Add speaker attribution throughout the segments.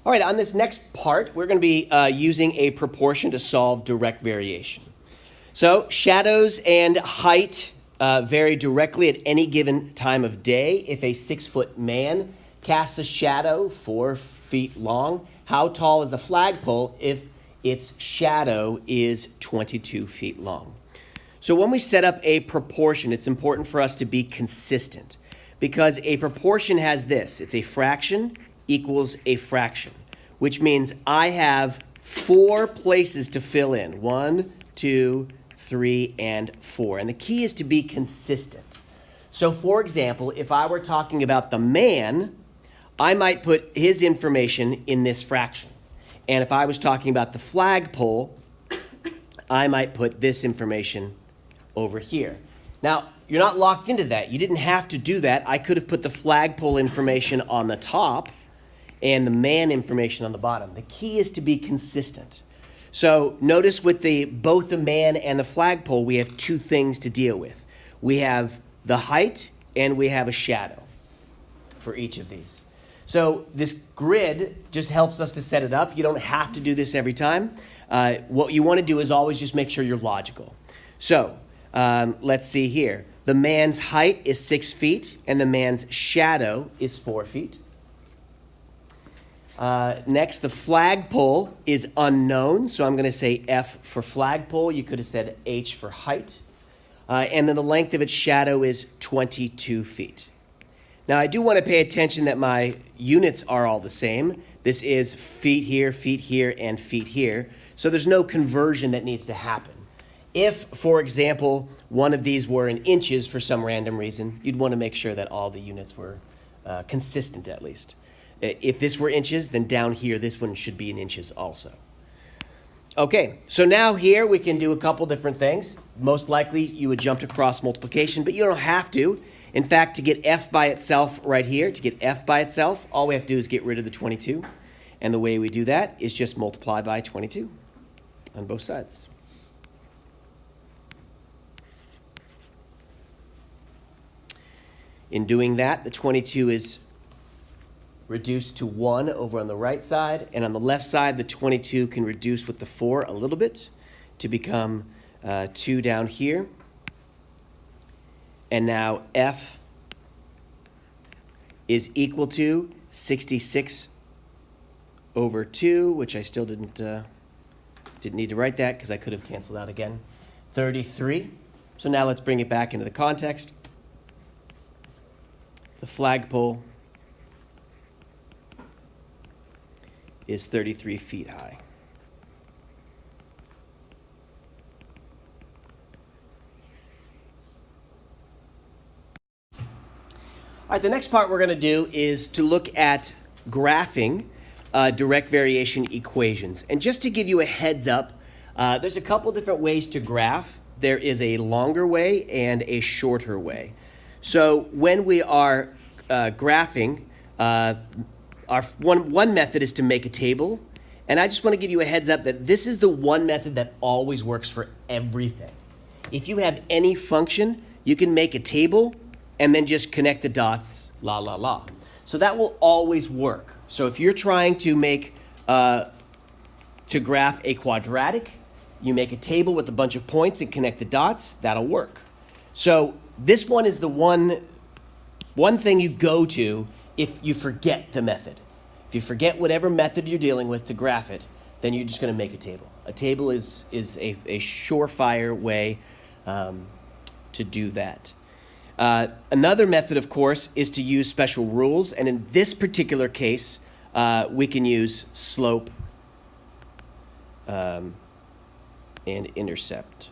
Speaker 1: All right, on this next part, we're going to be using a proportion to solve direct variation. So shadows and height vary directly at any given time of day. If a 6-foot man casts a shadow 4 feet long, how tall is a flagpole if its shadow is 22 feet long? So when we set up a proportion, it's important for us to be consistent because a proportion has this. It's a fraction equals a fraction, which means I have 4 places to fill in. 1, 2, 3, and 4. And the key is to be consistent. So for example, if I were talking about the man, I might put his information in this fraction. And if I was talking about the flagpole, I might put this information over here. Now, you're not locked into that. You didn't have to do that. I could have put the flagpole information on the top and the man information on the bottom. The key is to be consistent. So notice with both the man and the flagpole, we have 2 things to deal with. We have the height and we have a shadow for each of these. So this grid just helps us to set it up. You don't have to do this every time. What you want to do is always just make sure you're logical. So let's see here. The man's height is 6 feet and the man's shadow is 4 feet. Next, the flagpole is unknown, so I'm going to say F for flagpole. You could have said H for height. And then the length of its shadow is 22 feet. Now, I do want to pay attention that my units are all the same. This is feet here, and feet here. So there's no conversion that needs to happen. If, for example, one of these were in inches for some random reason, you'd want to make sure that all the units were consistent at least. If this were inches, then down here, this one should be in inches also. Okay, so now here we can do a couple different things. Most likely you would jump to cross multiplication, but you don't have to. In fact, to get F by itself right here, to get F by itself, all we have to do is get rid of the 22. And the way we do that is just multiply by 22 on both sides. In doing that, the 22 is reduced to 1 over on the right side, and on the left side, the 22 can reduce with the 4 a little bit to become 2 down here. And now F is equal to 66 over 2, which I still didn't need to write that because I could have canceled out again. 33. So now let's bring it back into the context. The flagpole is 33 feet high. All right, the next part we're going to do is to look at graphing direct variation equations. And just to give you a heads up, there's a couple different ways to graph. There is a longer way and a shorter way. So when we are graphing, one method is to make a table. And I just want to give you a heads up that this is the one method that always works for everything. If you have any function, you can make a table and then just connect the dots, la, la, la. So that will always work. So if you're trying to make, to graph a quadratic, you make a table with a bunch of points and connect the dots, that'll work. So this one is the one thing you go to if you forget the method. If you forget whatever method you're dealing with to graph it, then you're just going to make a table. A table is a surefire way to do that. Another method, of course, is to use special rules. And in this particular case, we can use slope and intercept.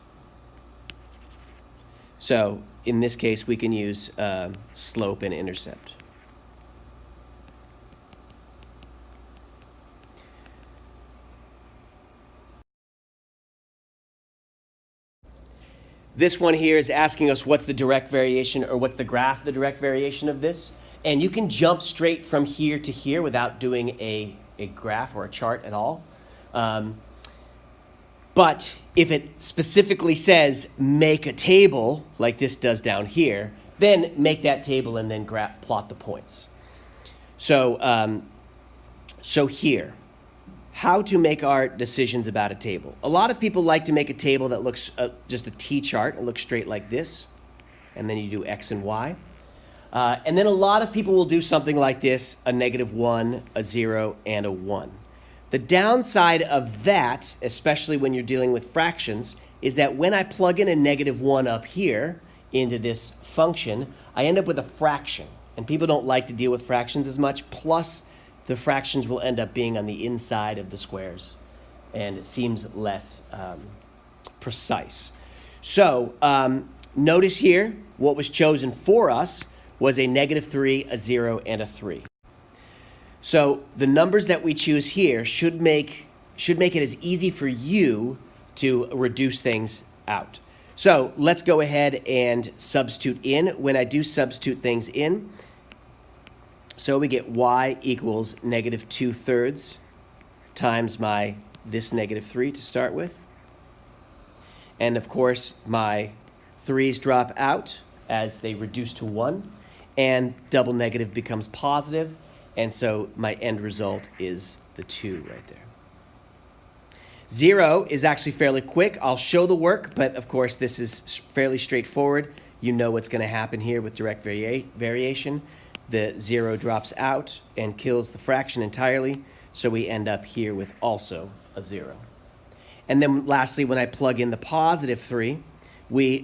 Speaker 1: So in this case, we can use slope and intercept. This one here is asking us what's the direct variation or what's the graph of the direct variation of this. And you can jump straight from here to here without doing a graph or a chart at all. But if it specifically says make a table, like this does down here, then make that table and then plot the points. So So here, how to make our decisions about a table. A lot of people like to make a table that looks just a T-chart. It looks straight like this, and then you do X and Y. And then a lot of people will do something like this, a -1, a 0, and a 1. The downside of that, especially when you're dealing with fractions, is that when I plug in a -1 up here into this function, I end up with a fraction. And people don't like to deal with fractions as much, plus the fractions will end up being on the inside of the squares, and it seems less precise. So notice here, what was chosen for us was a -3, a 0, and a 3. So the numbers that we choose here should make it as easy for you to reduce things out. So let's go ahead and substitute in. When I do substitute things in, so we get y equals -2/3 times this -3 to start with. And of course, my 3's drop out as they reduce to 1, and double negative becomes positive, and so my end result is the 2 right there. 0 is actually fairly quick. I'll show the work, but of course this is fairly straightforward. You know what's going to happen here with direct variation. The 0 drops out and kills the fraction entirely, so we end up here with also a 0. And then lastly, when I plug in the +3,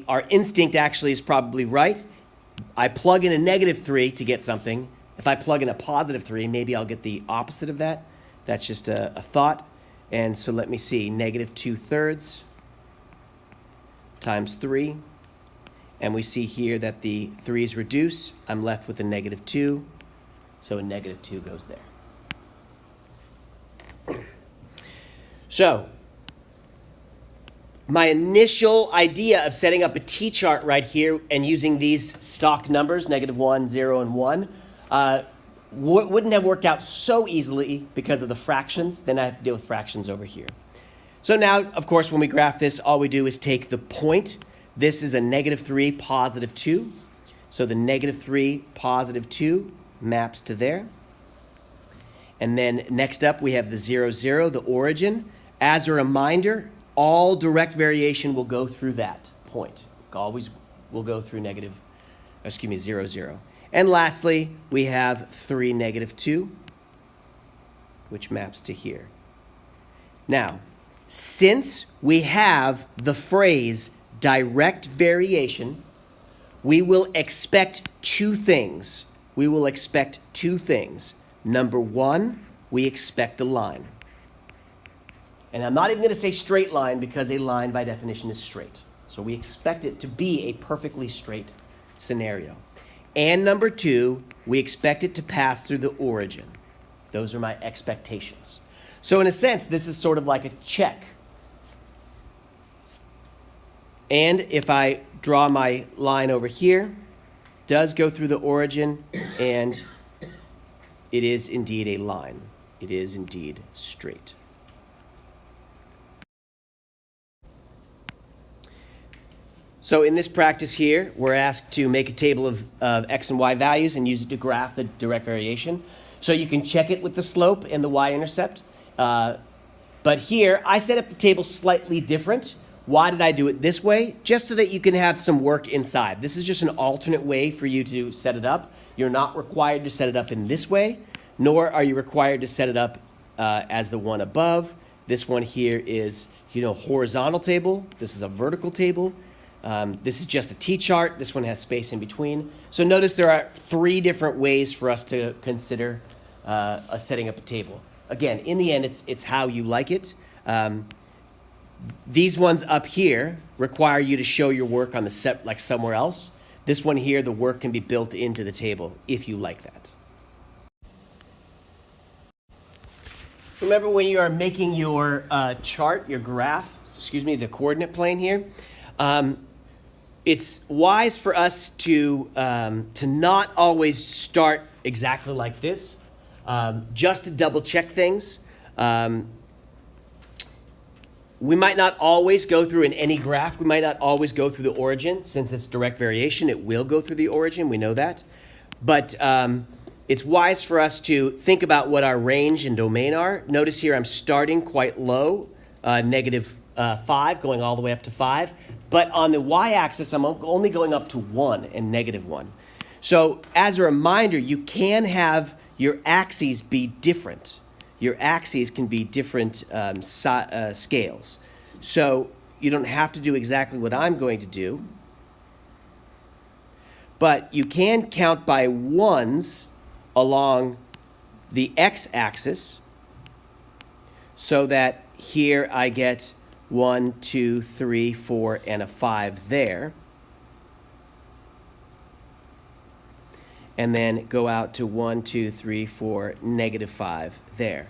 Speaker 1: our instinct actually is probably right. I plug in a -3 to get something. If I plug in a +3, maybe I'll get the opposite of that. That's just a thought. And so let me see, -2/3 times 3. And we see here that the 3's reduce. I'm left with a -2. So a -2 goes there. So my initial idea of setting up a T-chart right here and using these stock numbers, -1, 0, and 1, wouldn't have worked out so easily because of the fractions. Then I have to deal with fractions over here. So now, of course, when we graph this, all we do is take the point. This is a -3, +2. So the -3, +2 maps to there. And then next up, we have the 0, 0, the origin. As a reminder, all direct variation will go through that point. Always will go through 0, 0. And lastly, we have 3, -2, which maps to here. Now, since we have the phrase direct variation, we will expect two things. Number one, we expect a line. And I'm not even going to say straight line because a line by definition is straight. So we expect it to be a perfectly straight scenario. And number two, we expect it to pass through the origin. Those are my expectations. So in a sense, this is sort of like a check. And if I draw my line over here, it does go through the origin, and it is indeed a line. It is indeed straight. So in this practice here, we're asked to make a table of x and y values and use it to graph the direct variation. So you can check it with the slope and the y-intercept. But here, I set up the table slightly different. Why did I do it this way? Just so that you can have some work inside. This is just an alternate way for you to set it up. You're not required to set it up in this way, nor are you required to set it up as the one above. This one here is, horizontal table. This is a vertical table. This is just a T-chart. This one has space in between. So notice there are three different ways for us to consider setting up a table. Again, in the end, it's how you like it. These ones up here require you to show your work on the set like somewhere else. This one here, the work can be built into the table if you like that. Remember when you are making your chart, your graph, the coordinate plane here, it's wise for us to not always start exactly like this, just to double check things. We might not always go through in any graph. We might not always go through the origin. Since it's direct variation, it will go through the origin. We know that. But it's wise for us to think about what our range and domain are. Notice here I'm starting quite low, -5, going all the way up to 5. But on the y-axis, I'm only going up to 1 and -1. So as a reminder, you can have your axes be different. Your axes can be different scales. So you don't have to do exactly what I'm going to do. But you can count by ones along the x-axis so that here I get 1, 2, 3, 4, and a 5 there. And then go out to 1, 2, 3, 4, -5 there.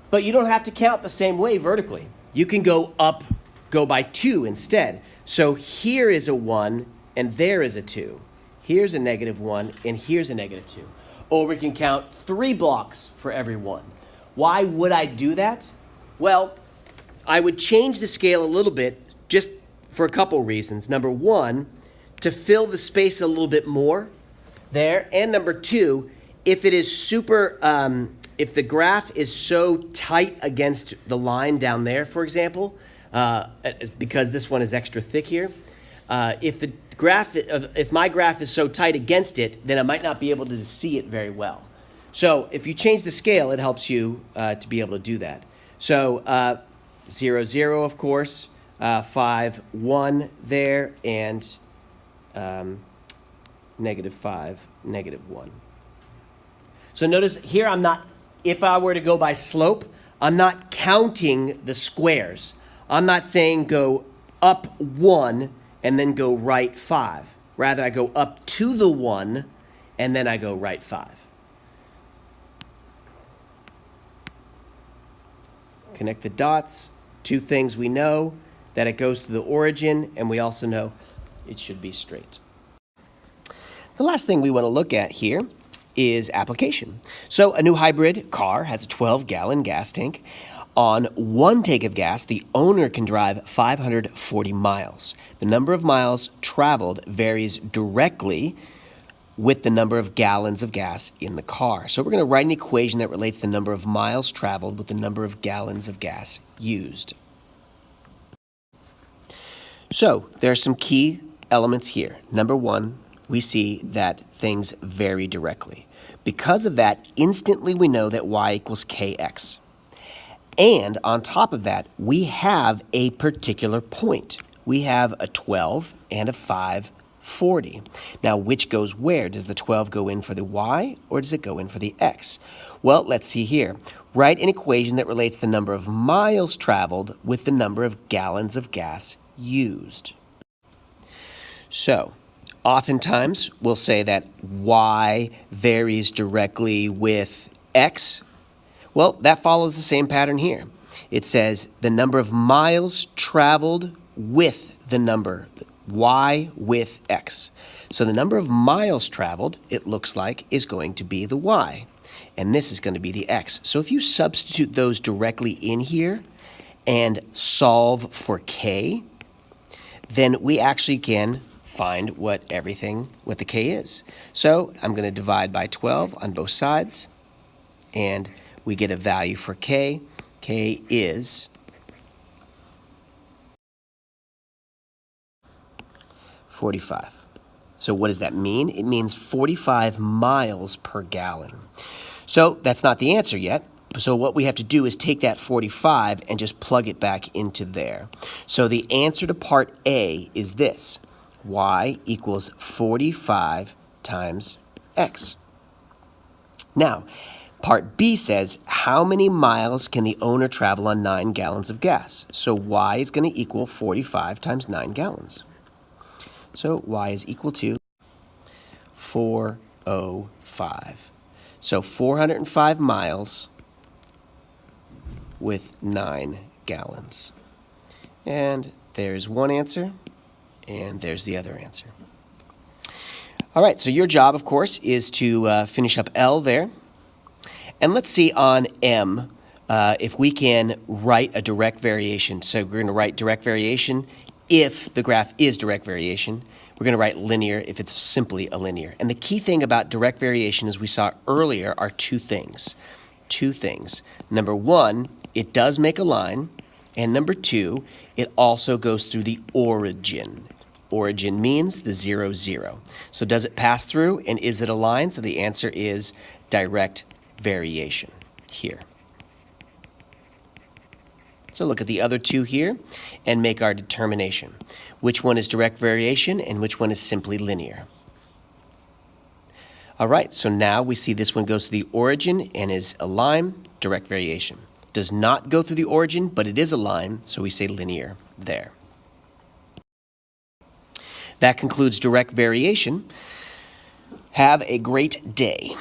Speaker 1: But you don't have to count the same way vertically. You can go by 2 instead. So here is a 1 and there is a 2. Here's a -1 and here's a -2. Or we can count 3 blocks for every 1. Why would I do that? Well, I would change the scale a little bit just for a couple reasons. Number 1, to fill the space a little bit more there. And number 2, if it is if the graph is so tight against the line down there, for example, because this one is extra thick here, if my graph is so tight against it, then I might not be able to see it very well. So if you change the scale, it helps you to be able to do that. So 0, 0, of course, 5, 1 there, and -5, -1. So notice here if I were to go by slope, I'm not counting the squares. I'm not saying go up 1 and then go right 5. Rather, I go up to the 1 and then I go right 5. Connect the dots. 2 things we know, that it goes to the origin, and we also know it should be straight. The last thing we want to look at here is application. So a new hybrid car has a 12-gallon gas tank. On 1 tank of gas, the owner can drive 540 miles. The number of miles traveled varies directly with the number of gallons of gas in the car. So we're going to write an equation that relates the number of miles traveled with the number of gallons of gas used. So there are some key elements here. Number 1, we see that things vary directly. Because of that, instantly we know that y equals kx. And on top of that, we have a particular point. We have a 12 and a 540. Now, which goes where? Does the 12 go in for the y or does it go in for the x? Well, let's see here. Write an equation that relates the number of miles traveled with the number of gallons of gas used. So, oftentimes we'll say that y varies directly with x. Well, that follows the same pattern here. It says the number of miles traveled with the number y with x. So the number of miles traveled, it looks like, is going to be the y. And this is going to be the x. So if you substitute those directly in here and solve for k, then we actually can find what the k is. So I'm going to divide by 12 on both sides, and we get a value for k. K is 45. So what does that mean? It means 45 miles per gallon. So that's not the answer yet. So what we have to do is take that 45 and just plug it back into there. So the answer to part A is this. Y equals 45 times x. Now, part B says, how many miles can the owner travel on 9 gallons of gas? So y is going to equal 45 times 9 gallons. So y is equal to 405. So 405 miles with 9 gallons. And there's one answer, and there's the other answer. All right, so your job, of course, is to finish up L there. And let's see on M if we can write a direct variation. So we're going to write direct variation if the graph is direct variation. We're going to write linear if it's simply a linear. And the key thing about direct variation, as we saw earlier, are two things. Two things. Number one, it does make a line. And number two, it also goes through the origin. Origin means the 0, 0. So does it pass through, and is it a line? So the answer is direct variation here. So look at the other two here and make our determination. Which one is direct variation and which one is simply linear? All right, so now we see this one goes to the origin and is a line, direct variation. Does not go through the origin, but it is a line, so we say linear there. That concludes direct variation. Have a great day.